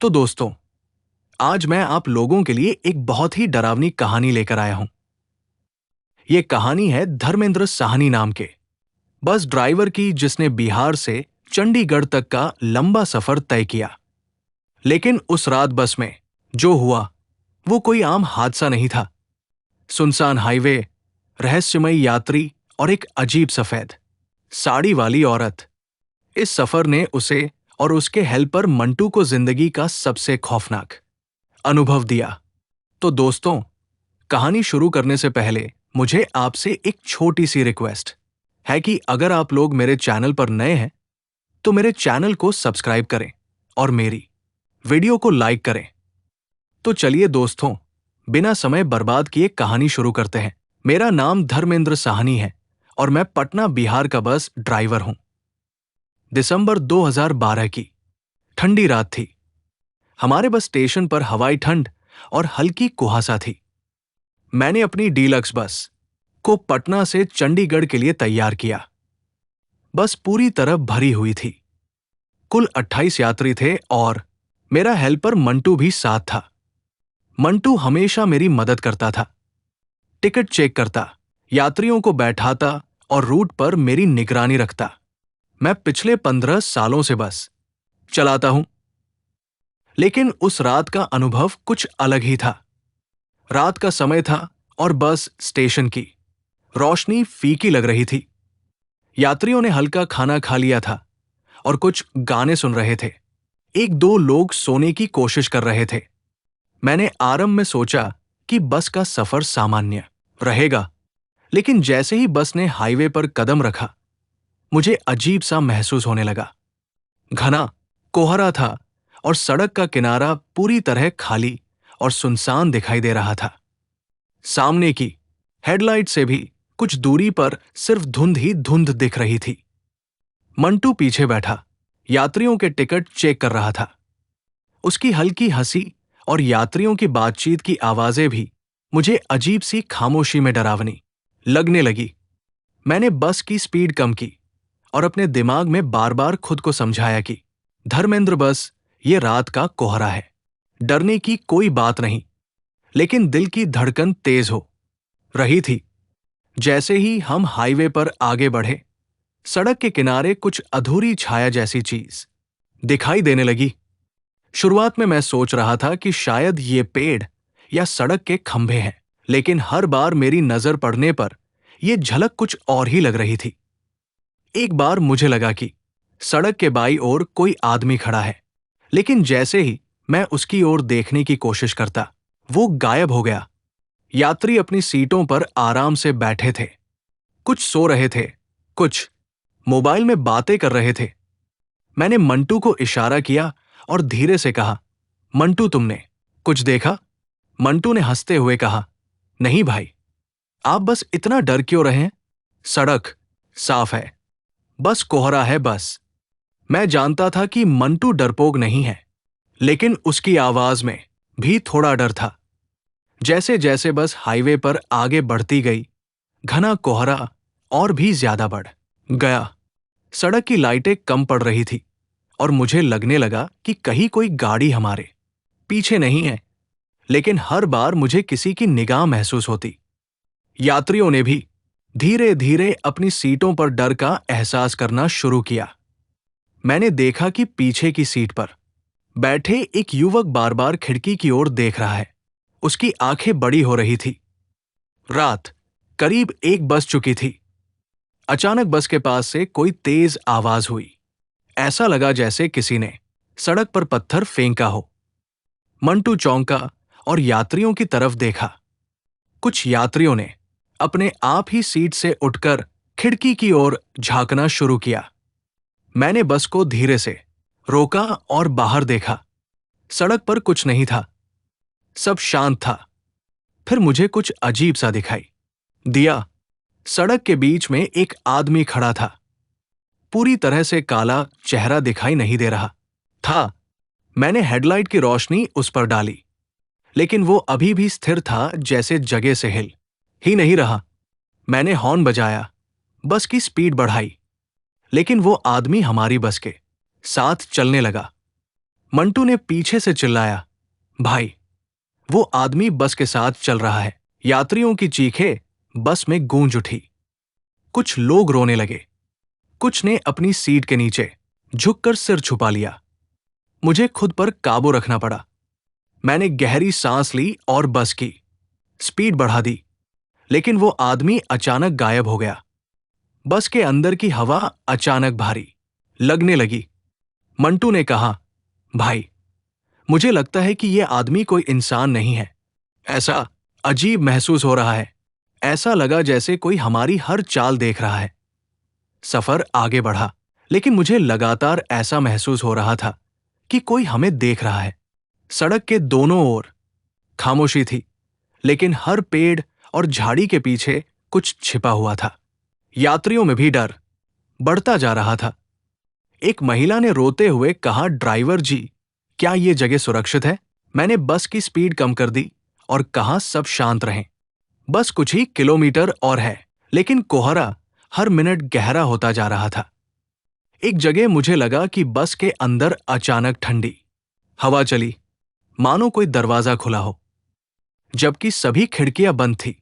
तो दोस्तों, आज मैं आप लोगों के लिए एक बहुत ही डरावनी कहानी लेकर आया हूं। ये कहानी है धर्मेंद्र साहनी नाम के बस ड्राइवर की, जिसने बिहार से चंडीगढ़ तक का लंबा सफर तय किया। लेकिन उस रात बस में जो हुआ वो कोई आम हादसा नहीं था। सुनसान हाईवे, रहस्यमयी यात्री और एक अजीब सफेद साड़ी वाली औरत। इस सफर ने उसे और उसके हेल्पर मंटू को जिंदगी का सबसे खौफनाक अनुभव दिया। तो दोस्तों, कहानी शुरू करने से पहले मुझे आपसे एक छोटी सी रिक्वेस्ट है कि अगर आप लोग मेरे चैनल पर नए हैं तो मेरे चैनल को सब्सक्राइब करें और मेरी वीडियो को लाइक करें। तो चलिए दोस्तों, बिना समय बर्बाद किए कहानी शुरू करते हैं। मेरा नाम धर्मेंद्र साहनी है और मैं पटना, बिहार का बस ड्राइवर हूं। दिसंबर 2012 की ठंडी रात थी। हमारे बस स्टेशन पर हवाई ठंड और हल्की कुहासा थी। मैंने अपनी डीलक्स बस को पटना से चंडीगढ़ के लिए तैयार किया। बस पूरी तरह भरी हुई थी। कुल 28 यात्री थे और मेरा हेल्पर मंटू भी साथ था। मंटू हमेशा मेरी मदद करता था, टिकट चेक करता, यात्रियों को बैठाता और रूट पर मेरी निगरानी रखता। मैं पिछले 15 सालों से बस चलाता हूं, लेकिन उस रात का अनुभव कुछ अलग ही था। रात का समय था और बस स्टेशन की रोशनी फीकी लग रही थी। यात्रियों ने हल्का खाना खा लिया था और कुछ गाने सुन रहे थे। एक दो लोग सोने की कोशिश कर रहे थे। मैंने आरंभ में सोचा कि बस का सफर सामान्य रहेगा, लेकिन जैसे ही बस ने हाईवे पर कदम रखा, मुझे अजीब सा महसूस होने लगा। घना कोहरा था और सड़क का किनारा पूरी तरह खाली और सुनसान दिखाई दे रहा था। सामने की हेडलाइट से भी कुछ दूरी पर सिर्फ धुंध ही धुंध दिख रही थी। मंटू पीछे बैठा यात्रियों के टिकट चेक कर रहा था। उसकी हल्की हंसी और यात्रियों की बातचीत की आवाजें भी मुझे अजीब सी खामोशी में डरावनी लगने लगी। मैंने बस की स्पीड कम की और अपने दिमाग में बार बार खुद को समझाया कि धर्मेंद्र, बस ये रात का कोहरा है, डरने की कोई बात नहीं। लेकिन दिल की धड़कन तेज हो रही थी। जैसे ही हम हाईवे पर आगे बढ़े, सड़क के किनारे कुछ अधूरी छाया जैसी चीज दिखाई देने लगी। शुरुआत में मैं सोच रहा था कि शायद ये पेड़ या सड़क के खंभे हैं, लेकिन हर बार मेरी नजर पड़ने पर यह झलक कुछ और ही लग रही थी। एक बार मुझे लगा कि सड़क के बाईं ओर कोई आदमी खड़ा है, लेकिन जैसे ही मैं उसकी ओर देखने की कोशिश करता, वो गायब हो गया। यात्री अपनी सीटों पर आराम से बैठे थे। कुछ सो रहे थे, कुछ मोबाइल में बातें कर रहे थे। मैंने मंटू को इशारा किया और धीरे से कहा, मंटू, तुमने कुछ देखा? मंटू ने हंसते हुए कहा, नहीं भाई, आप बस इतना डर क्यों रहे हैं? सड़क साफ है, बस कोहरा है बस। मैं जानता था कि मंटू डरपोक नहीं है, लेकिन उसकी आवाज में भी थोड़ा डर था। जैसे जैसे बस हाईवे पर आगे बढ़ती गई, घना कोहरा और भी ज्यादा बढ़ गया। सड़क की लाइटें कम पड़ रही थी और मुझे लगने लगा कि कहीं कोई गाड़ी हमारे पीछे नहीं है, लेकिन हर बार मुझे किसी की निगाह महसूस होती। यात्रियों ने भी धीरे धीरे अपनी सीटों पर डर का एहसास करना शुरू किया। मैंने देखा कि पीछे की सीट पर बैठे एक युवक बार बार खिड़की की ओर देख रहा है। उसकी आंखें बड़ी हो रही थी। रात करीब 1 बज चुकी थी। अचानक बस के पास से कोई तेज आवाज हुई। ऐसा लगा जैसे किसी ने सड़क पर पत्थर फेंका हो। मंटू चौंका और यात्रियों की तरफ देखा। कुछ यात्रियों ने अपने आप ही सीट से उठकर खिड़की की ओर झांकना शुरू किया। मैंने बस को धीरे से रोका और बाहर देखा। सड़क पर कुछ नहीं था, सब शांत था। फिर मुझे कुछ अजीब सा दिखाई दिया। सड़क के बीच में एक आदमी खड़ा था। पूरी तरह से काला, चेहरा दिखाई नहीं दे रहा था। मैंने हेडलाइट की रोशनी उस पर डाली, लेकिन वो अभी भी स्थिर था, जैसे जगह से हिल ही नहीं रहा। मैंने हॉर्न बजाया, बस की स्पीड बढ़ाई, लेकिन वो आदमी हमारी बस के साथ चलने लगा। मंटू ने पीछे से चिल्लाया, भाई, वो आदमी बस के साथ चल रहा है। यात्रियों की चीखें बस में गूंज उठी। कुछ लोग रोने लगे, कुछ ने अपनी सीट के नीचे झुककर सिर छुपा लिया। मुझे खुद पर काबू रखना पड़ा। मैंने गहरी सांस ली और बस की स्पीड बढ़ा दी, लेकिन वो आदमी अचानक गायब हो गया। बस के अंदर की हवा अचानक भारी लगने लगी। मंटू ने कहा, भाई, मुझे लगता है कि यह आदमी कोई इंसान नहीं है। ऐसा अजीब महसूस हो रहा है। ऐसा लगा जैसे कोई हमारी हर चाल देख रहा है। सफर आगे बढ़ा, लेकिन मुझे लगातार ऐसा महसूस हो रहा था कि कोई हमें देख रहा है। सड़क के दोनों ओर खामोशी थी, लेकिन हर पेड़ और झाड़ी के पीछे कुछ छिपा हुआ था। यात्रियों में भी डर बढ़ता जा रहा था। एक महिला ने रोते हुए कहा, ड्राइवर जी, क्या ये जगह सुरक्षित है? मैंने बस की स्पीड कम कर दी और कहा, सब शांत रहें। बस कुछ ही किलोमीटर और है, लेकिन कोहरा हर मिनट गहरा होता जा रहा था। एक जगह मुझे लगा कि बस के अंदर अचानक ठंडी हवा चली, मानो कोई दरवाजा खुला हो, जबकि सभी खिड़कियां बंद थी।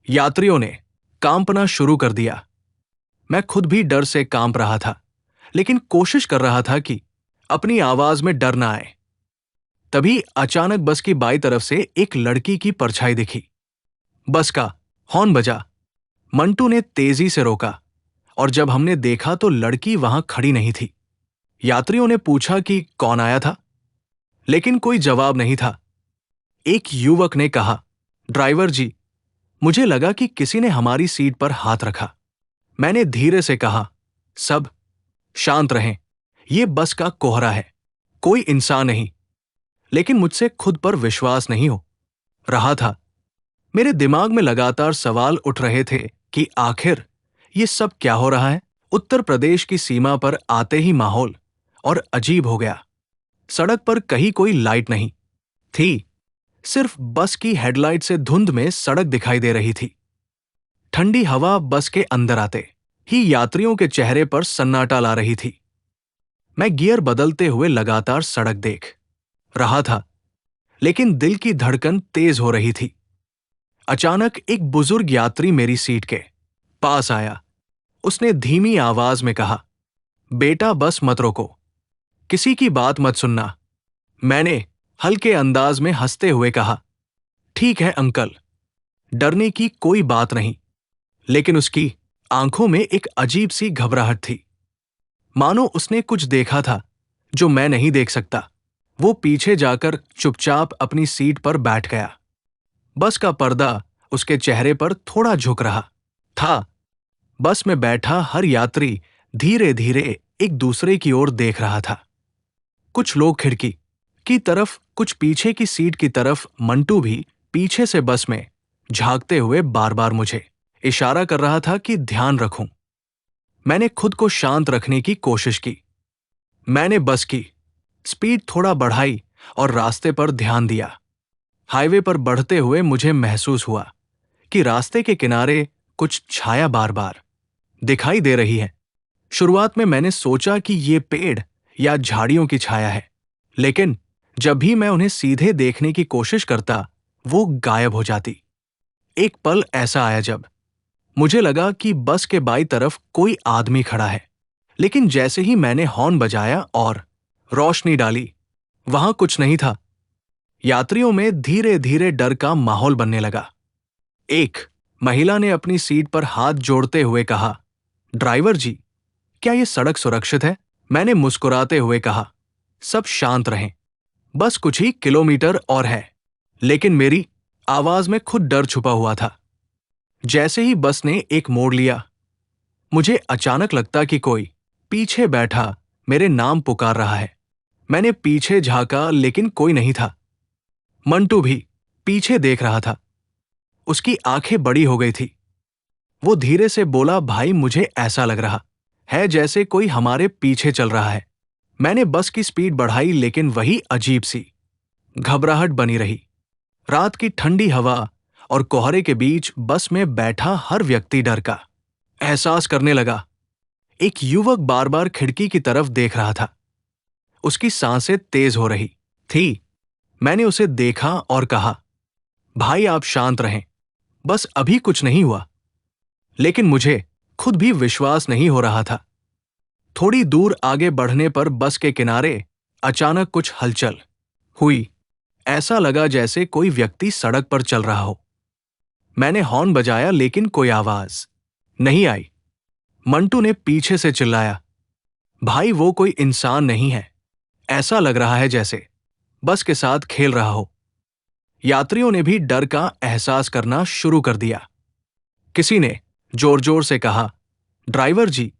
यात्रियों ने कांपना शुरू कर दिया। मैं खुद भी डर से कांप रहा था, लेकिन कोशिश कर रहा था कि अपनी आवाज में डर ना आए। तभी अचानक बस की बाईं तरफ से एक लड़की की परछाई दिखी। बस का हॉर्न बजा। मंटू ने तेजी से रोका, और जब हमने देखा तो लड़की वहां खड़ी नहीं थी। यात्रियों ने पूछा कि कौन आया था, लेकिन कोई जवाब नहीं था। एक युवक ने कहा, ड्राइवर जी, मुझे लगा कि किसी ने हमारी सीट पर हाथ रखा। मैंने धीरे से कहा, सब शांत रहें, यह बस का कोहरा है, कोई इंसान नहीं। लेकिन मुझसे खुद पर विश्वास नहीं हो रहा था। मेरे दिमाग में लगातार सवाल उठ रहे थे कि आखिर ये सब क्या हो रहा है। उत्तर प्रदेश की सीमा पर आते ही माहौल और अजीब हो गया। सड़क पर कहीं कोई लाइट नहीं थी, सिर्फ बस की हेडलाइट से धुंध में सड़क दिखाई दे रही थी। ठंडी हवा बस के अंदर आते ही यात्रियों के चेहरे पर सन्नाटा ला रही थी। मैं गियर बदलते हुए लगातार सड़क देख रहा था, लेकिन दिल की धड़कन तेज हो रही थी। अचानक एक बुजुर्ग यात्री मेरी सीट के पास आया। उसने धीमी आवाज में कहा, बेटा, बस मत रोको, किसी की बात मत सुनना। मैंने हल्के अंदाज में हंसते हुए कहा, ठीक है अंकल, डरने की कोई बात नहीं। लेकिन उसकी आंखों में एक अजीब सी घबराहट थी, मानो उसने कुछ देखा था जो मैं नहीं देख सकता। वो पीछे जाकर चुपचाप अपनी सीट पर बैठ गया। बस का पर्दा उसके चेहरे पर थोड़ा झुक रहा था। बस में बैठा हर यात्री धीरे धीरे एक दूसरे की ओर देख रहा था। कुछ लोग खिड़की की तरफ, कुछ पीछे की सीट की तरफ। मंटू भी पीछे से बस में झांकते हुए बार बार मुझे इशारा कर रहा था कि ध्यान रखूं। मैंने खुद को शांत रखने की कोशिश की। मैंने बस की स्पीड थोड़ा बढ़ाई और रास्ते पर ध्यान दिया। हाईवे पर बढ़ते हुए मुझे महसूस हुआ कि रास्ते के किनारे कुछ छाया बार बार दिखाई दे रही है। शुरुआत में मैंने सोचा कि ये पेड़ या झाड़ियों की छाया है, लेकिन जब भी मैं उन्हें सीधे देखने की कोशिश करता, वो गायब हो जाती। एक पल ऐसा आया जब मुझे लगा कि बस के बाईं तरफ कोई आदमी खड़ा है, लेकिन जैसे ही मैंने हॉर्न बजाया और रोशनी डाली, वहां कुछ नहीं था। यात्रियों में धीरे धीरे डर का माहौल बनने लगा। एक महिला ने अपनी सीट पर हाथ जोड़ते हुए कहा, ड्राइवर जी, क्या ये सड़क सुरक्षित है? मैंने मुस्कुराते हुए कहा, सब शांत रहें, बस कुछ ही किलोमीटर और है। लेकिन मेरी आवाज में खुद डर छुपा हुआ था। जैसे ही बस ने एक मोड़ लिया, मुझे अचानक लगता कि कोई पीछे बैठा मेरे नाम पुकार रहा है। मैंने पीछे झांका, लेकिन कोई नहीं था। मंटू भी पीछे देख रहा था। उसकी आंखें बड़ी हो गई थी। वो धीरे से बोला, भाई, मुझे ऐसा लग रहा है जैसे कोई हमारे पीछे चल रहा है। मैंने बस की स्पीड बढ़ाई, लेकिन वही अजीब सी घबराहट बनी रही। रात की ठंडी हवा और कोहरे के बीच बस में बैठा हर व्यक्ति डर का एहसास करने लगा। एक युवक बार बार खिड़की की तरफ देख रहा था। उसकी सांसें तेज हो रही थी। मैंने उसे देखा और कहा, भाई आप शांत रहें, बस अभी कुछ नहीं हुआ। लेकिन मुझे खुद भी विश्वास नहीं हो रहा था। थोड़ी दूर आगे बढ़ने पर बस के किनारे अचानक कुछ हलचल हुई। ऐसा लगा जैसे कोई व्यक्ति सड़क पर चल रहा हो। मैंने हॉर्न बजाया लेकिन कोई आवाज नहीं आई। मंटू ने पीछे से चिल्लाया, भाई वो कोई इंसान नहीं है, ऐसा लग रहा है जैसे बस के साथ खेल रहा हो। यात्रियों ने भी डर का एहसास करना शुरू कर दिया। किसी ने जोर जोर से कहा, ड्राइवर जी,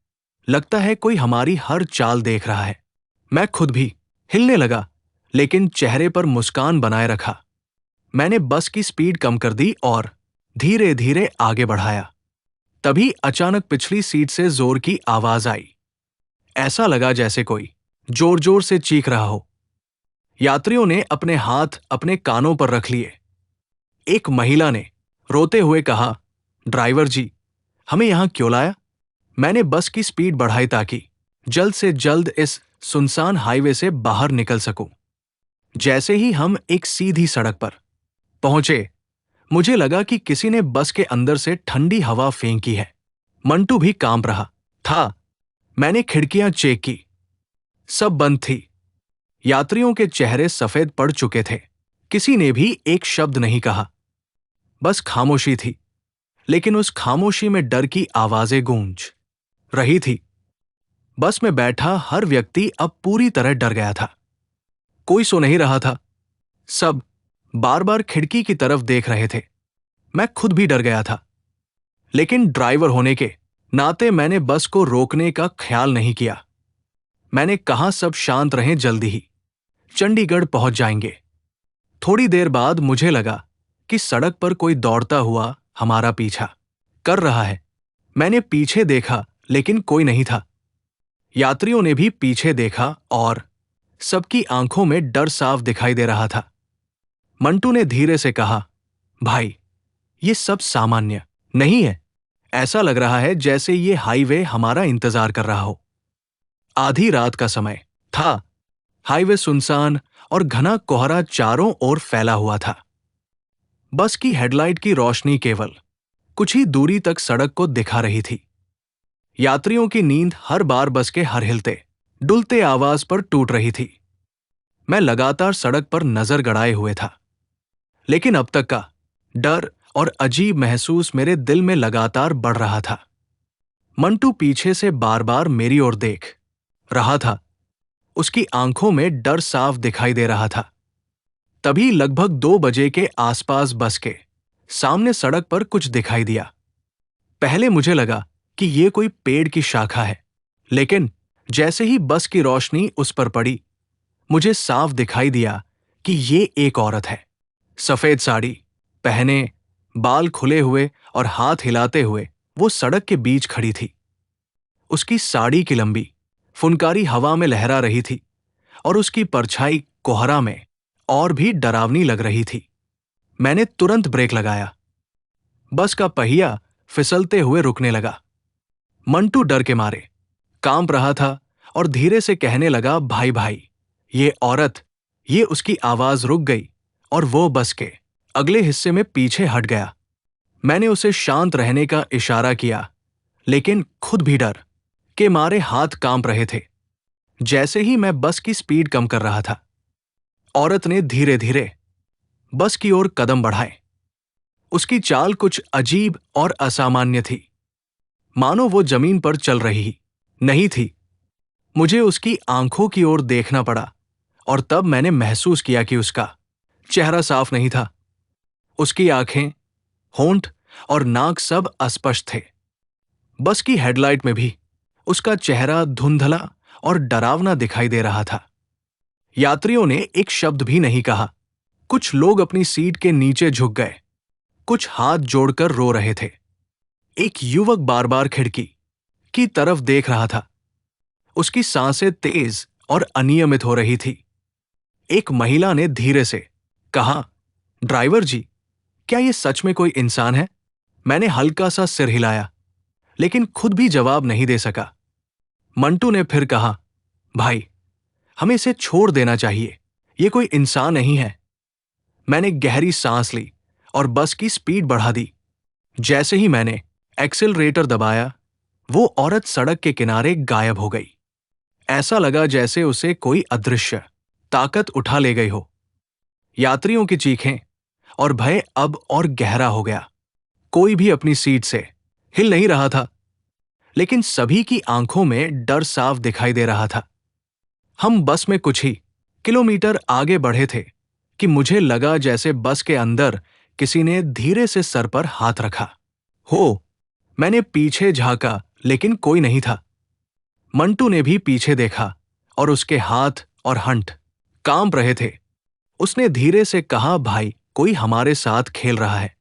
लगता है कोई हमारी हर चाल देख रहा है। मैं खुद भी हिलने लगा, लेकिन चेहरे पर मुस्कान बनाए रखा। मैंने बस की स्पीड कम कर दी और धीरे धीरे आगे बढ़ाया। तभी अचानक पिछली सीट से जोर की आवाज आई। ऐसा लगा जैसे कोई जोर जोर से चीख रहा हो। यात्रियों ने अपने हाथ अपने कानों पर रख लिए। एक महिला ने रोते हुए कहा, ड्राइवर जी, हमें यहां क्यों लाया? मैंने बस की स्पीड बढ़ाई ताकि जल्द से जल्द इस सुनसान हाईवे से बाहर निकल सकूं। जैसे ही हम एक सीधी सड़क पर पहुंचे, मुझे लगा कि किसी ने बस के अंदर से ठंडी हवा फेंकी है। मंटू भी कांप रहा था। मैंने खिड़कियां चेक की, सब बंद थी। यात्रियों के चेहरे सफेद पड़ चुके थे। किसी ने भी एक शब्द नहीं कहा। बस खामोशी थी, लेकिन उस खामोशी में डर की आवाजें गूंज रही थी। बस में बैठा हर व्यक्ति अब पूरी तरह डर गया था। कोई सो नहीं रहा था। सब बार बार खिड़की की तरफ देख रहे थे। मैं खुद भी डर गया था, लेकिन ड्राइवर होने के नाते मैंने बस को रोकने का ख्याल नहीं किया। मैंने कहा, सब शांत रहें, जल्दी ही चंडीगढ़ पहुंच जाएंगे। थोड़ी देर बाद मुझे लगा कि सड़क पर कोई दौड़ता हुआ हमारा पीछा कर रहा है। मैंने पीछे देखा, लेकिन कोई नहीं था। यात्रियों ने भी पीछे देखा और सबकी आंखों में डर साफ दिखाई दे रहा था। मंटू ने धीरे से कहा, भाई, ये सब सामान्य नहीं है। ऐसा लग रहा है जैसे ये हाईवे हमारा इंतजार कर रहा हो। आधी रात का समय था। हाईवे सुनसान और घना कोहरा चारों ओर फैला हुआ था। बस की हेडलाइट की रोशनी केवल कुछ ही दूरी तक सड़क को दिखा रही थी। यात्रियों की नींद हर बार बस के हर हिलते डुलते आवाज पर टूट रही थी। मैं लगातार सड़क पर नजर गड़ाए हुए था, लेकिन अब तक का डर और अजीब महसूस मेरे दिल में लगातार बढ़ रहा था। मंटू पीछे से बार बार मेरी ओर देख रहा था। उसकी आंखों में डर साफ दिखाई दे रहा था। तभी लगभग 2 बजे के आसपास बस के सामने सड़क पर कुछ दिखाई दिया। पहले मुझे लगा कि ये कोई पेड़ की शाखा है, लेकिन जैसे ही बस की रोशनी उस पर पड़ी, मुझे साफ दिखाई दिया कि ये एक औरत है। सफेद साड़ी पहने, बाल खुले हुए और हाथ हिलाते हुए वो सड़क के बीच खड़ी थी। उसकी साड़ी की लंबी फुनकारी हवा में लहरा रही थी और उसकी परछाई कोहरा में और भी डरावनी लग रही थी। मैंने तुरंत ब्रेक लगाया। बस का पहिया फिसलते हुए रुकने लगा। मंटू डर के मारे कांप रहा था और धीरे से कहने लगा, भाई भाई, ये औरत। ये उसकी आवाज रुक गई और वो बस के अगले हिस्से में पीछे हट गया। मैंने उसे शांत रहने का इशारा किया, लेकिन खुद भी डर के मारे हाथ कांप रहे थे। जैसे ही मैं बस की स्पीड कम कर रहा था, औरत ने धीरे धीरे बस की ओर कदम बढ़ाए। उसकी चाल कुछ अजीब और असामान्य थी, मानो वो जमीन पर चल रही नहीं थी। मुझे उसकी आंखों की ओर देखना पड़ा और तब मैंने महसूस किया कि उसका चेहरा साफ नहीं था। उसकी आंखें, होंठ और नाक सब अस्पष्ट थे। बस की हेडलाइट में भी उसका चेहरा धुंधला और डरावना दिखाई दे रहा था। यात्रियों ने एक शब्द भी नहीं कहा। कुछ लोग अपनी सीट के नीचे झुक गए, कुछ हाथ जोड़कर रो रहे थे। एक युवक बार बार खिड़की की तरफ देख रहा था। उसकी सांसें तेज और अनियमित हो रही थी। एक महिला ने धीरे से कहा, ड्राइवर जी, क्या ये सच में कोई इंसान है? मैंने हल्का सा सिर हिलाया, लेकिन खुद भी जवाब नहीं दे सका। मंटू ने फिर कहा, भाई, हमें इसे छोड़ देना चाहिए, ये कोई इंसान नहीं है। मैंने गहरी सांस ली और बस की स्पीड बढ़ा दी। जैसे ही मैंने एक्सीलरेटर दबाया, वो औरत सड़क के किनारे गायब हो गई। ऐसा लगा जैसे उसे कोई अदृश्य ताकत उठा ले गई हो। यात्रियों की चीखें और भय अब और गहरा हो गया। कोई भी अपनी सीट से हिल नहीं रहा था, लेकिन सभी की आंखों में डर साफ दिखाई दे रहा था। हम बस में कुछ ही किलोमीटर आगे बढ़े थे कि मुझे लगा जैसे बस के अंदर किसी ने धीरे से सर पर हाथ रखा हो। मैंने पीछे झांका, लेकिन कोई नहीं था। मंटू ने भी पीछे देखा और उसके हाथ और हंट कांप रहे थे। उसने धीरे से कहा, भाई, कोई हमारे साथ खेल रहा है।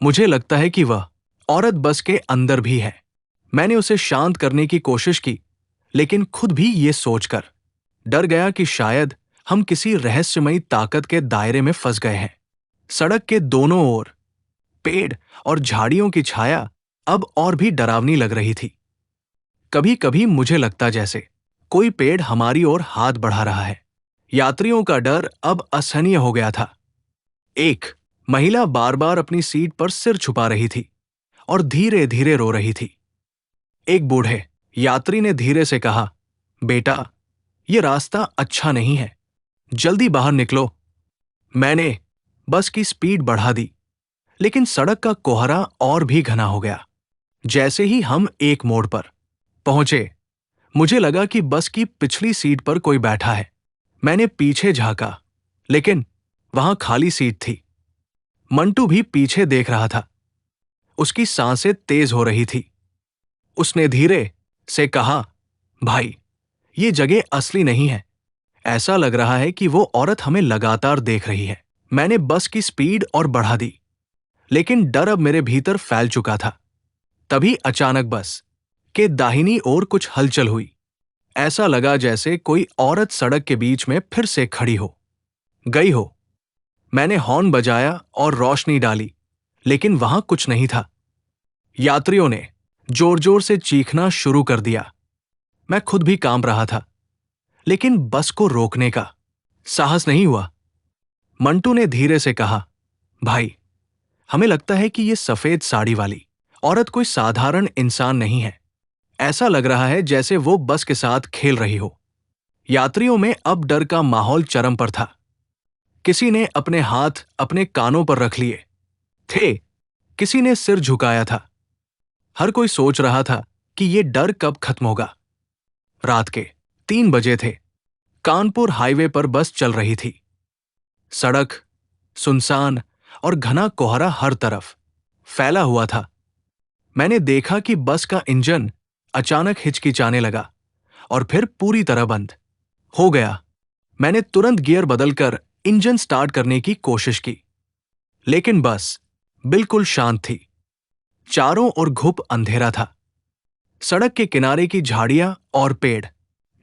मुझे लगता है कि वह औरत बस के अंदर भी है। मैंने उसे शांत करने की कोशिश की, लेकिन खुद भी ये सोचकर डर गया कि शायद हम किसी रहस्यमयी ताकत के दायरे में फंस गए हैं। सड़क के दोनों ओर पेड़ और झाड़ियों की छाया अब और भी डरावनी लग रही थी। कभी कभी मुझे लगता जैसे कोई पेड़ हमारी ओर हाथ बढ़ा रहा है। यात्रियों का डर अब असहनीय हो गया था। एक महिला बार बार अपनी सीट पर सिर छुपा रही थी और धीरे धीरे रो रही थी। एक बूढ़े यात्री ने धीरे से कहा, बेटा, ये रास्ता अच्छा नहीं है, जल्दी बाहर निकलो। मैंने बस की स्पीड बढ़ा दी, लेकिन सड़क का कोहरा और भी घना हो गया। जैसे ही हम एक मोड़ पर पहुंचे, मुझे लगा कि बस की पिछली सीट पर कोई बैठा है। मैंने पीछे झांका, लेकिन वहां खाली सीट थी। मंटू भी पीछे देख रहा था। उसकी सांसें तेज हो रही थी। उसने धीरे से कहा, भाई, ये जगह असली नहीं है। ऐसा लग रहा है कि वो औरत हमें लगातार देख रही है। मैंने बस की स्पीड और बढ़ा दी, लेकिन डर अब मेरे भीतर फैल चुका था। तभी अचानक बस के दाहिनी ओर कुछ हलचल हुई। ऐसा लगा जैसे कोई औरत सड़क के बीच में फिर से खड़ी हो गई हो। मैंने हॉर्न बजाया और रोशनी डाली, लेकिन वहां कुछ नहीं था। यात्रियों ने जोर जोर से चीखना शुरू कर दिया। मैं खुद भी कांप रहा था, लेकिन बस को रोकने का साहस नहीं हुआ। मंटू ने धीरे से कहा, भाई, हमें लगता है कि ये सफेद साड़ी वाली औरत कोई साधारण इंसान नहीं है। ऐसा लग रहा है जैसे वो बस के साथ खेल रही हो। यात्रियों में अब डर का माहौल चरम पर था। किसी ने अपने हाथ अपने कानों पर रख लिए थे, किसी ने सिर झुकाया था। हर कोई सोच रहा था कि ये डर कब खत्म होगा। रात के 3 बजे थे। कानपुर हाईवे पर बस चल रही थी। सड़क सुनसान और घना कोहरा हर तरफ फैला हुआ था। मैंने देखा कि बस का इंजन अचानक हिचकिचाने लगा और फिर पूरी तरह बंद हो गया। मैंने तुरंत गियर बदलकर इंजन स्टार्ट करने की कोशिश की, लेकिन बस बिल्कुल शांत थी। चारों ओर घुप अंधेरा था। सड़क के किनारे की झाड़ियां और पेड़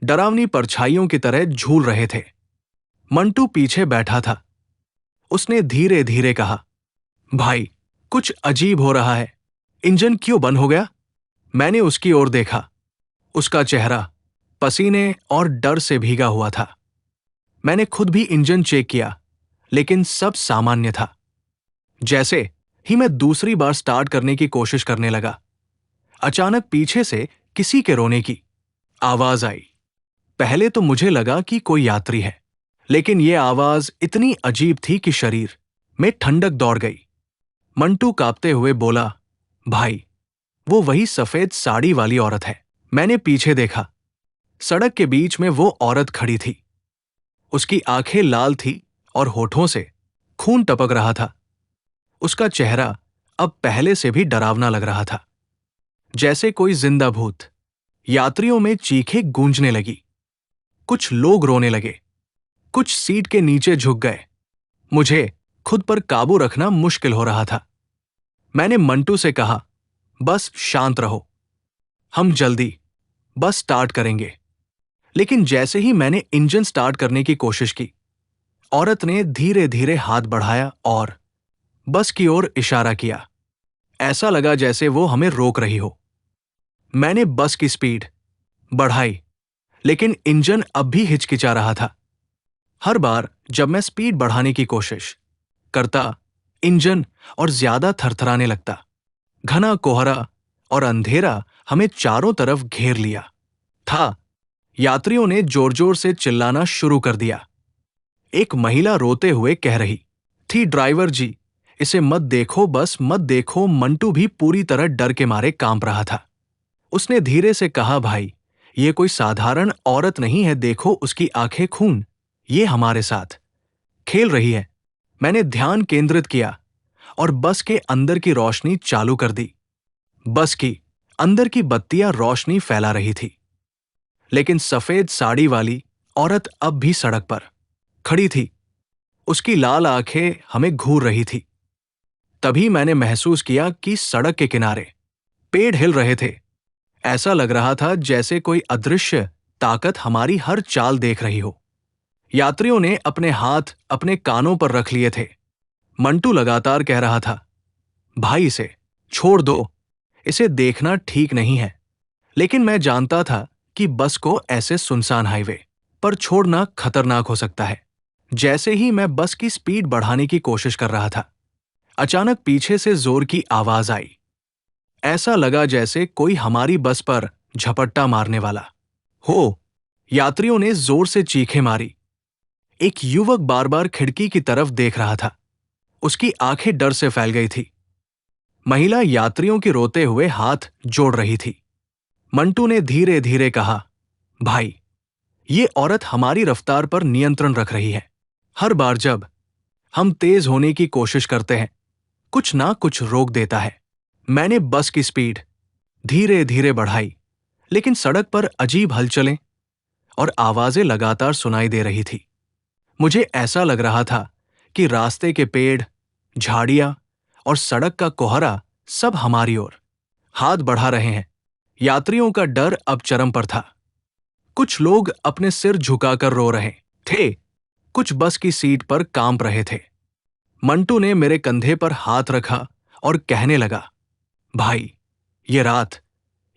डरावनी परछाइयों की तरह झूल रहे थे। मंटू पीछे बैठा था। उसने धीरे धीरे कहा, भाई, कुछ अजीब हो रहा है। इंजन क्यों बंद हो गया? मैंने उसकी ओर देखा। उसका चेहरा पसीने और डर से भीगा हुआ था। मैंने खुद भी इंजन चेक किया, लेकिन सब सामान्य था। जैसे ही मैं दूसरी बार स्टार्ट करने की कोशिश करने लगा, अचानक पीछे से किसी के रोने की आवाज आई। पहले तो मुझे लगा कि कोई यात्री है, लेकिन यह आवाज इतनी अजीब थी कि शरीर में ठंडक दौड़ गई। मंटू कांपते हुए बोला, भाई, वो वही सफेद साड़ी वाली औरत है। मैंने पीछे देखा। सड़क के बीच में वो औरत खड़ी थी। उसकी आंखें लाल थी और होठों से खून टपक रहा था। उसका चेहरा अब पहले से भी डरावना लग रहा था, जैसे कोई जिंदा भूत। यात्रियों में चीखें गूंजने लगी। कुछ लोग रोने लगे, कुछ सीट के नीचे झुक गए। मुझे खुद पर काबू रखना मुश्किल हो रहा था। मैंने मंटू से कहा, बस शांत रहो, हम जल्दी बस स्टार्ट करेंगे। लेकिन जैसे ही मैंने इंजन स्टार्ट करने की कोशिश की, औरत ने धीरे धीरे हाथ बढ़ाया और बस की ओर इशारा किया। ऐसा लगा जैसे वो हमें रोक रही हो। मैंने बस की स्पीड बढ़ाई, लेकिन इंजन अब भी हिचकिचा रहा था। हर बार जब मैं स्पीड बढ़ाने की कोशिश करता, इंजन और ज्यादा थरथराने लगता। घना कोहरा और अंधेरा हमें चारों तरफ घेर लिया था। यात्रियों ने जोर जोर से चिल्लाना शुरू कर दिया। एक महिला रोते हुए कह रही थी, ड्राइवर जी, इसे मत देखो, बस मत देखो। मंटू भी पूरी तरह डर के मारे कांप रहा था। उसने धीरे से कहा, भाई, ये कोई साधारण औरत नहीं है, देखो उसकी आंखें खून, ये हमारे साथ खेल रही है। मैंने ध्यान केंद्रित किया और बस के अंदर की रोशनी चालू कर दी। बस की अंदर की बत्तियां रोशनी फैला रही थी, लेकिन सफेद साड़ी वाली औरत अब भी सड़क पर खड़ी थी। उसकी लाल आंखें हमें घूर रही थी। तभी मैंने महसूस किया कि सड़क के किनारे पेड़ हिल रहे थे। ऐसा लग रहा था जैसे कोई अदृश्य ताकत हमारी हर चाल देख रही हो। यात्रियों ने अपने हाथ अपने कानों पर रख लिए थे। मंटू लगातार कह रहा था, भाई, इसे छोड़ दो, इसे देखना ठीक नहीं है। लेकिन मैं जानता था कि बस को ऐसे सुनसान हाईवे पर छोड़ना खतरनाक हो सकता है। जैसे ही मैं बस की स्पीड बढ़ाने की कोशिश कर रहा था, अचानक पीछे से जोर की आवाज आई। ऐसा लगा जैसे कोई हमारी बस पर झपट्टा मारने वाला हो। यात्रियों ने जोर से चीखें मारी। एक युवक बार बार खिड़की की तरफ देख रहा था। उसकी आंखें डर से फैल गई थी। महिला यात्रियों के रोते हुए हाथ जोड़ रही थी। मंटू ने धीरे धीरे कहा, भाई, ये औरत हमारी रफ्तार पर नियंत्रण रख रही है। हर बार जब हम तेज होने की कोशिश करते हैं, कुछ ना कुछ रोक देता है। मैंने बस की स्पीड धीरे धीरे बढ़ाई, लेकिन सड़क पर अजीब हलचलें और आवाजें लगातार सुनाई दे रही थी। मुझे ऐसा लग रहा था कि रास्ते के पेड़, झाड़ियां और सड़क का कोहरा सब हमारी ओर हाथ बढ़ा रहे हैं। यात्रियों का डर अब चरम पर था। कुछ लोग अपने सिर झुकाकर रो रहे थे, कुछ बस की सीट पर कांप रहे थे। मंटू ने मेरे कंधे पर हाथ रखा और कहने लगा, भाई, ये रात,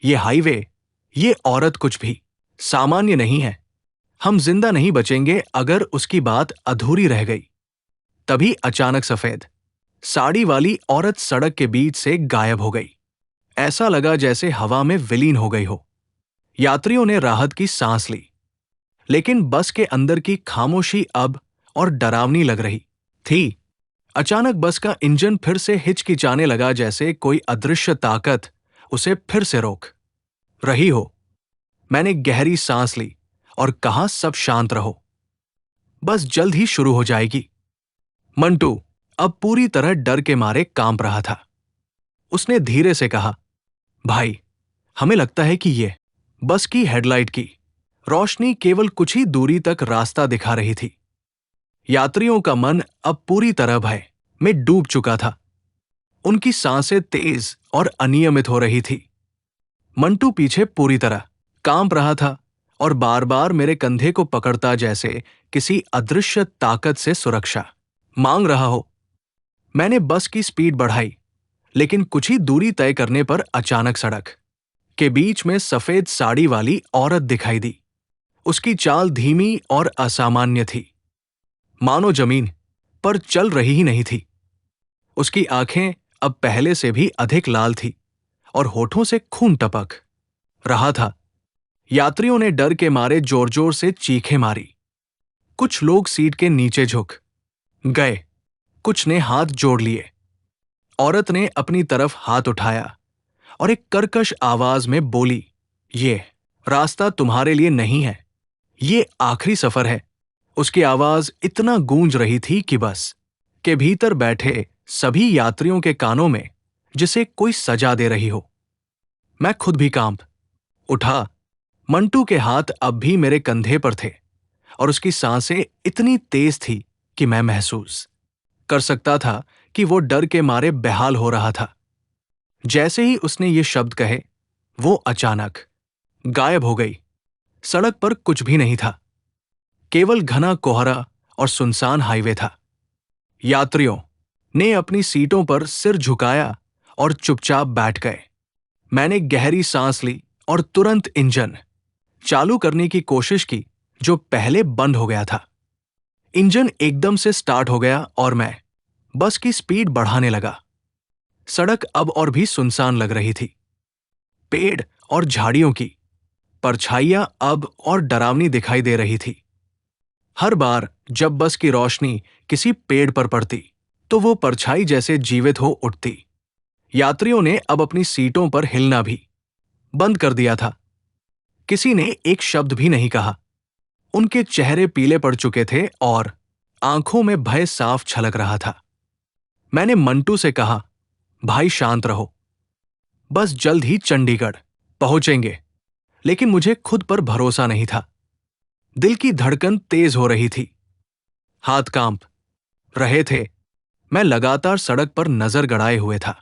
ये हाईवे, ये औरत कुछ भी सामान्य नहीं है। हम जिंदा नहीं बचेंगे अगर उसकी बात अधूरी रह गई। तभी अचानक सफेद साड़ी वाली औरत सड़क के बीच से गायब हो गई। ऐसा लगा जैसे हवा में विलीन हो गई हो। यात्रियों ने राहत की सांस ली, लेकिन बस के अंदर की खामोशी अब और डरावनी लग रही थी। अचानक बस का इंजन फिर से हिचकिचाने लगा, जैसे कोई अदृश्य ताकत उसे फिर से रोक रही हो। मैंने गहरी सांस ली और कहा, सब शांत रहो, बस जल्द ही शुरू हो जाएगी। मंटू अब पूरी तरह डर के मारे कांप रहा था। उसने धीरे से कहा, भाई, हमें लगता है कि ये बस की हेडलाइट की रोशनी केवल कुछ ही दूरी तक रास्ता दिखा रही थी। यात्रियों का मन अब पूरी तरह भय में डूब चुका था। उनकी सांसें तेज और अनियमित हो रही थी। मंटू पीछे पूरी तरह कांप रहा था और बार बार मेरे कंधे को पकड़ता, जैसे किसी अदृश्य ताकत से सुरक्षा मांग रहा हो। मैंने बस की स्पीड बढ़ाई, लेकिन कुछ ही दूरी तय करने पर अचानक सड़क के बीच में सफेद साड़ी वाली औरत दिखाई दी। उसकी चाल धीमी और असामान्य थी, मानो जमीन पर चल रही ही नहीं थी। उसकी आंखें अब पहले से भी अधिक लाल थी और होठों से खून टपक रहा था। यात्रियों ने डर के मारे जोर जोर से चीखें मारी। कुछ लोग सीट के नीचे झुक गए, कुछ ने हाथ जोड़ लिए। औरत ने अपनी तरफ हाथ उठाया और एक कर्कश आवाज में बोली, ये रास्ता तुम्हारे लिए नहीं है, ये आखिरी सफर है। उसकी आवाज इतना गूंज रही थी कि बस के भीतर बैठे सभी यात्रियों के कानों में जिसे कोई सजा दे रही हो। मैं खुद भी कांप उठा। मंटू के हाथ अब भी मेरे कंधे पर थे और उसकी सांसें इतनी तेज थी कि मैं महसूस कर सकता था कि वो डर के मारे बेहाल हो रहा था। जैसे ही उसने ये शब्द कहे, वो अचानक गायब हो गई। सड़क पर कुछ भी नहीं था, केवल घना कोहरा और सुनसान हाईवे था। यात्रियों ने अपनी सीटों पर सिर झुकाया और चुपचाप बैठ गए। मैंने गहरी सांस ली और तुरंत इंजन चालू करने की कोशिश की जो पहले बंद हो गया था। इंजन एकदम से स्टार्ट हो गया और मैं बस की स्पीड बढ़ाने लगा। सड़क अब और भी सुनसान लग रही थी। पेड़ और झाड़ियों की परछाइयां अब और डरावनी दिखाई दे रही थी। हर बार जब बस की रोशनी किसी पेड़ पर पड़ती तो वो परछाई जैसे जीवित हो उठती। यात्रियों ने अब अपनी सीटों पर हिलना भी बंद कर दिया था। किसी ने एक शब्द भी नहीं कहा। उनके चेहरे पीले पड़ चुके थे और आंखों में भय साफ छलक रहा था। मैंने मंटू से कहा, भाई शांत रहो, बस जल्द ही चंडीगढ़ पहुंचेंगे। लेकिन मुझे खुद पर भरोसा नहीं था। दिल की धड़कन तेज हो रही थी, हाथ कांप रहे थे। मैं लगातार सड़क पर नजर गड़ाए हुए था,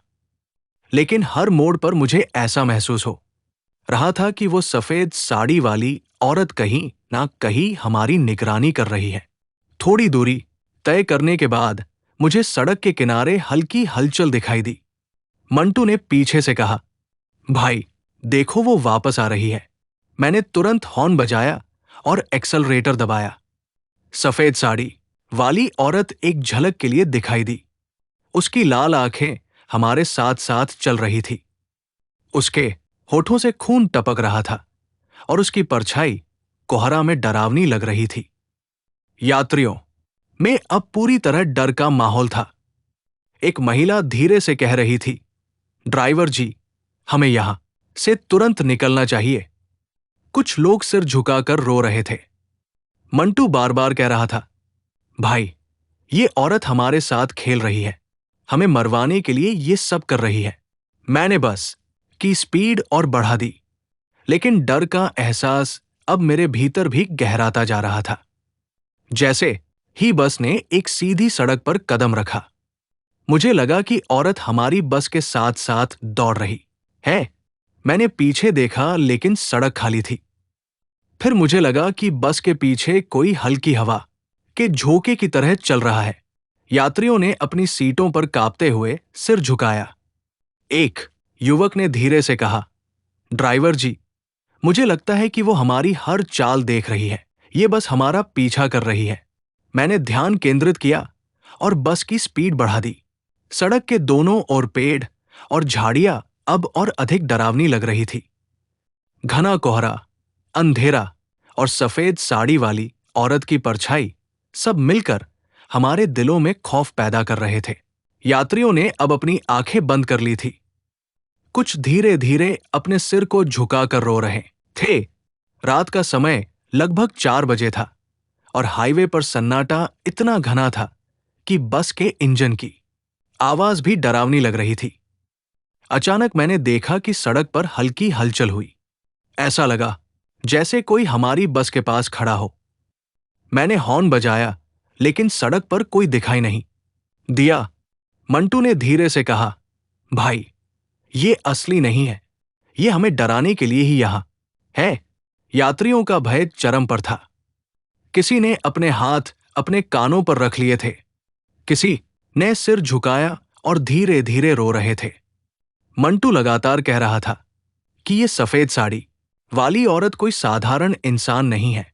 लेकिन हर मोड़ पर मुझे ऐसा महसूस हो रहा था कि वो सफेद साड़ी वाली औरत कहीं ना कहीं हमारी निगरानी कर रही है। थोड़ी दूरी तय करने के बाद मुझे सड़क के किनारे हल्की हलचल दिखाई दी। मंटू ने पीछे से कहा, भाई देखो वो वापस आ रही है। मैंने तुरंत हॉर्न बजाया और एक्सेलरेटर दबाया। सफेद साड़ी वाली औरत एक झलक के लिए दिखाई दी। उसकी लाल आंखें हमारे साथ साथ चल रही थी। उसके होठों से खून टपक रहा था और उसकी परछाई कोहरा में डरावनी लग रही थी। यात्रियों में अब पूरी तरह डर का माहौल था। एक महिला धीरे से कह रही थी, ड्राइवर जी, हमें यहां से तुरंत निकलना चाहिए। कुछ लोग सिर झुकाकर रो रहे थे। मंटू बार बार कह रहा था, भाई ये औरत हमारे साथ खेल रही है, हमें मरवाने के लिए ये सब कर रही है। मैंने बस की स्पीड और बढ़ा दी, लेकिन डर का एहसास अब मेरे भीतर भी गहराता जा रहा था। जैसे ही बस ने एक सीधी सड़क पर कदम रखा, मुझे लगा कि औरत हमारी बस के साथ साथ दौड़ रही है। मैंने पीछे देखा, लेकिन सड़क खाली थी। फिर मुझे लगा कि बस के पीछे कोई हल्की हवा के झोंके की तरह चल रहा है। यात्रियों ने अपनी सीटों पर कांपते हुए सिर झुकाया। एक युवक ने धीरे से कहा, ड्राइवर जी, मुझे लगता है कि वो हमारी हर चाल देख रही है। ये बस हमारा पीछा कर रही है। मैंने ध्यान केंद्रित किया और बस की स्पीड बढ़ा दी। सड़क के दोनों ओर पेड़ और झाड़ियां अब और अधिक डरावनी लग रही थी। घना कोहरा, अंधेरा और सफेद साड़ी वाली औरत की परछाई सब मिलकर हमारे दिलों में खौफ पैदा कर रहे थे। यात्रियों ने अब अपनी आंखें बंद कर ली थी। कुछ धीरे धीरे अपने सिर को झुकाकर रो रहे थे। रात का समय लगभग 4 बजे था और हाईवे पर सन्नाटा इतना घना था कि बस के इंजन की आवाज भी डरावनी लग रही थी। अचानक मैंने देखा कि सड़क पर हल्की हलचल हुई। ऐसा लगा जैसे कोई हमारी बस के पास खड़ा हो। मैंने हॉर्न बजाया, लेकिन सड़क पर कोई दिखाई नहीं दिया। मंटू ने धीरे से कहा, भाई ये असली नहीं है, ये हमें डराने के लिए ही यहां है। यात्रियों का भय चरम पर था। किसी ने अपने हाथ अपने कानों पर रख लिए थे, किसी ने सिर झुकाया और धीरे धीरे रो रहे थे। मंटू लगातार कह रहा था कि ये सफेद साड़ी वाली औरत कोई साधारण इंसान नहीं है।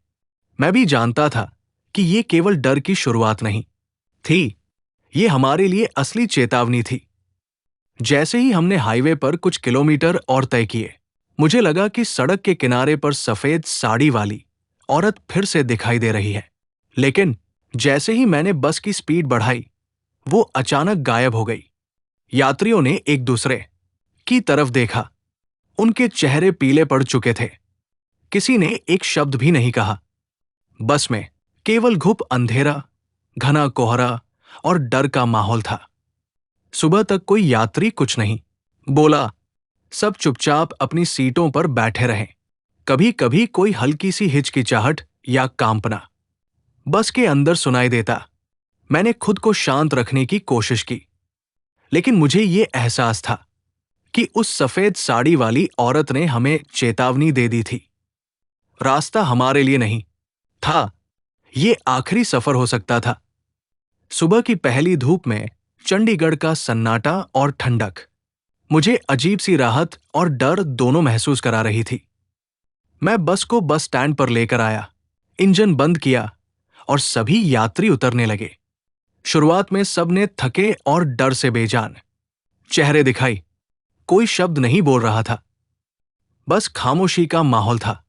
मैं भी जानता था कि ये केवल डर की शुरुआत नहीं थी, ये हमारे लिए असली चेतावनी थी। जैसे ही हमने हाईवे पर कुछ किलोमीटर और तय किए, मुझे लगा कि सड़क के किनारे पर सफेद साड़ी वाली औरत फिर से दिखाई दे रही है। लेकिन जैसे ही मैंने बस की स्पीड बढ़ाई, वो अचानक गायब हो गई। यात्रियों ने एक दूसरे की तरफ देखा। उनके चेहरे पीले पड़ चुके थे। किसी ने एक शब्द भी नहीं कहा। बस में केवल घुप अंधेरा, घना कोहरा और डर का माहौल था। सुबह तक कोई यात्री कुछ नहीं बोला। सब चुपचाप अपनी सीटों पर बैठे रहे। कभी कभी कोई हल्की सी हिचकिचाहट या कांपना बस के अंदर सुनाई देता। मैंने खुद को शांत रखने की कोशिश की, लेकिन मुझे ये एहसास था कि उस सफेद साड़ी वाली औरत ने हमें चेतावनी दे दी थी। रास्ता हमारे लिए नहीं था, ये आखिरी सफर हो सकता था। सुबह की पहली धूप में चंडीगढ़ का सन्नाटा और ठंडक मुझे अजीब सी राहत और डर दोनों महसूस करा रही थी। मैं बस को बस स्टैंड पर लेकर आया, इंजन बंद किया और सभी यात्री उतरने लगे। शुरुआत में सबने थके और डर से बेजान चेहरे दिखाई। कोई शब्द नहीं बोल रहा था, बस खामोशी का माहौल था।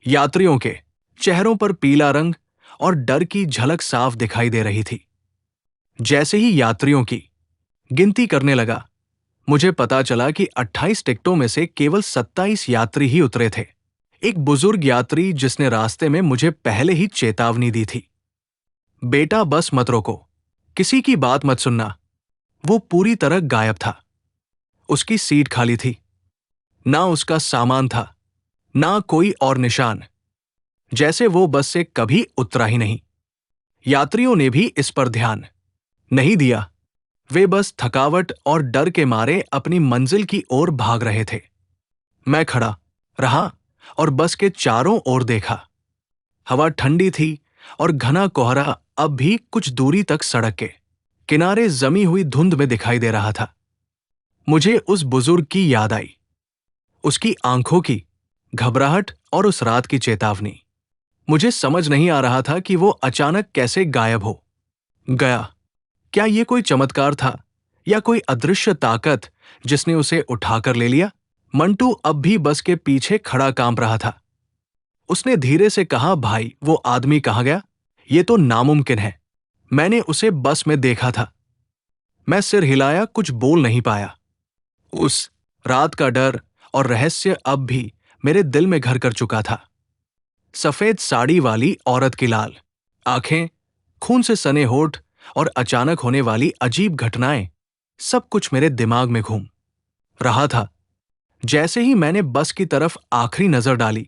यात्रियों के चेहरों पर पीला रंग और डर की झलक साफ दिखाई दे रही थी। जैसे ही यात्रियों की गिनती करने लगा, मुझे पता चला कि 28 टिकटों में से केवल 27 यात्री ही उतरे थे। एक बुजुर्ग यात्री जिसने रास्ते में मुझे पहले ही चेतावनी दी थी, बेटा बस मत रोको, किसी की बात मत सुनना, वो पूरी तरह गायब था। उसकी सीट खाली थी, ना उसका सामान था, ना कोई और निशान, जैसे वो बस से कभी उतरा ही नहीं। यात्रियों ने भी इस पर ध्यान नहीं दिया। वे बस थकावट और डर के मारे अपनी मंजिल की ओर भाग रहे थे। मैं खड़ा रहा और बस के चारों ओर देखा। हवा ठंडी थी और घना कोहरा अब भी कुछ दूरी तक सड़क के किनारे जमी हुई धुंध में दिखाई दे रहा था। मुझे उस बुजुर्ग की याद आई, उसकी आंखों की घबराहट और उस रात की चेतावनी। मुझे समझ नहीं आ रहा था कि वो अचानक कैसे गायब हो गया। क्या ये कोई चमत्कार था या कोई अदृश्य ताकत जिसने उसे उठाकर ले लिया? मंटू अब भी बस के पीछे खड़ा कांप रहा था। उसने धीरे से कहा, भाई वो आदमी कहाँ गया? ये तो नामुमकिन है, मैंने उसे बस में देखा था। मैं सिर हिलाया, कुछ बोल नहीं पाया। उस रात का डर और रहस्य अब भी मेरे दिल में घर कर चुका था। सफेद साड़ी वाली औरत की लाल आंखें, खून से सने होठ और अचानक होने वाली अजीब घटनाएं, सब कुछ मेरे दिमाग में घूम रहा था। जैसे ही मैंने बस की तरफ आखिरी नजर डाली,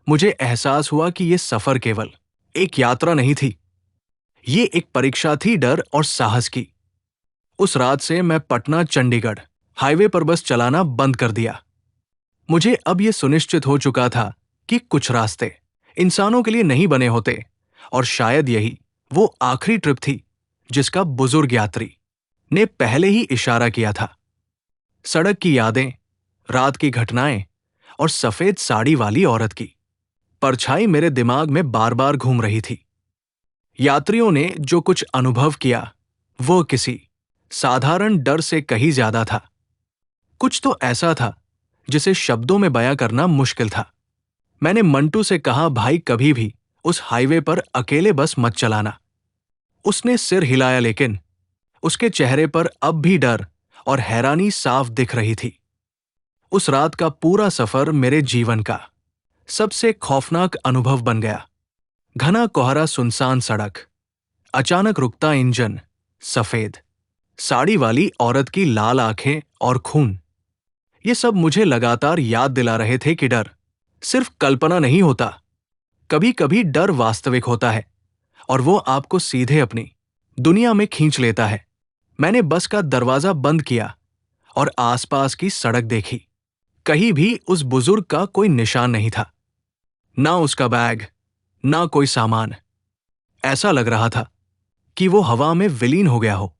मुझे एहसास हुआ कि यह सफर केवल एक यात्रा नहीं थी, ये एक परीक्षा थी डर और साहस की। उस रात से मैं पटना चंडीगढ़ हाईवे पर बस चलाना बंद कर दिया। मुझे अब यह सुनिश्चित हो चुका था कि कुछ रास्ते इंसानों के लिए नहीं बने होते, और शायद यही वो आखिरी ट्रिप थी जिसका बुजुर्ग यात्री ने पहले ही इशारा किया था। सड़क की यादें, रात की घटनाएं और सफेद साड़ी वाली औरत की परछाई मेरे दिमाग में बार बार घूम रही थी। यात्रियों ने जो कुछ अनुभव किया वो किसी साधारण डर से कहीं ज्यादा था। कुछ तो ऐसा था जिसे शब्दों में बयां करना मुश्किल था। मैंने मंटू से कहा, भाई कभी भी उस हाईवे पर अकेले बस मत चलाना। उसने सिर हिलाया, लेकिन उसके चेहरे पर अब भी डर और हैरानी साफ दिख रही थी। उस रात का पूरा सफर मेरे जीवन का सबसे खौफनाक अनुभव बन गया। घना कोहरा, सुनसान सड़क, अचानक रुकता इंजन, सफेद साड़ी वाली औरत की लाल आंखें और खून, ये सब मुझे लगातार याद दिला रहे थे कि डर सिर्फ कल्पना नहीं होता, कभी कभी डर वास्तविक होता है और वो आपको सीधे अपनी दुनिया में खींच लेता है। मैंने बस का दरवाजा बंद किया और आसपास की सड़क देखी। कहीं भी उस बुजुर्ग का कोई निशान नहीं था, ना उसका बैग, ना कोई सामान। ऐसा लग रहा था कि वो हवा में विलीन हो गया हो।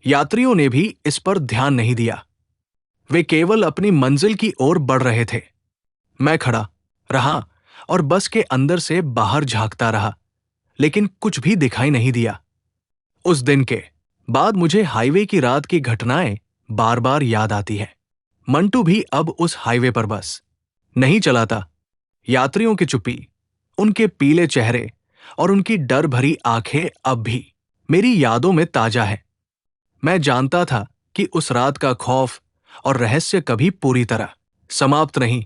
यात्रियों ने भी इस पर ध्यान नहीं दिया, वे केवल अपनी मंजिल की ओर बढ़ रहे थे। मैं खड़ा रहा और बस के अंदर से बाहर झांकता रहा, लेकिन कुछ भी दिखाई नहीं दिया। उस दिन के बाद मुझे हाईवे की रात की घटनाएं बार बार याद आती है। मंटू भी अब उस हाईवे पर बस नहीं चलाता। यात्रियों की चुप्पी, उनके पीले चेहरे और उनकी डर भरी आंखें अब भी मेरी यादों में ताजा है। मैं जानता था कि उस रात का खौफ और रहस्य कभी पूरी तरह समाप्त नहीं